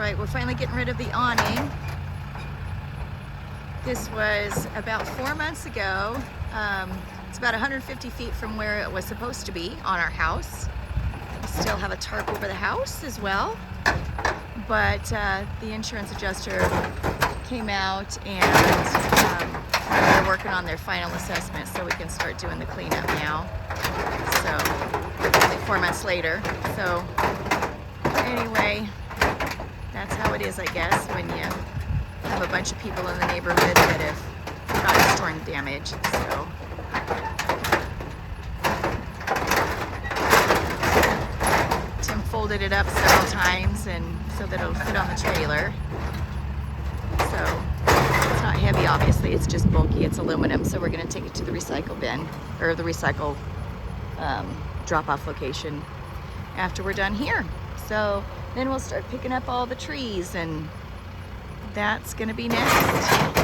But we're finally getting rid of the awning. This was about 4 months ago. It's about 150 feet from where it was supposed to be on our house. We still have a tarp over the house as well. But the insurance adjuster came out and they're working on their final assessment so we can start doing the cleanup now. So, only 4 months later. So, anyway, that's how it is, I guess, when you have a bunch of people in the neighborhood that have got storm damage. So, Tim folded it up several times and so that it'll fit on the trailer. So, it's not heavy, obviously, it's just bulky, it's aluminum, so we're going to take it to the recycle bin, or the recycle drop-off location after we're done here. So then we'll start picking up all the trees, and that's going to be next.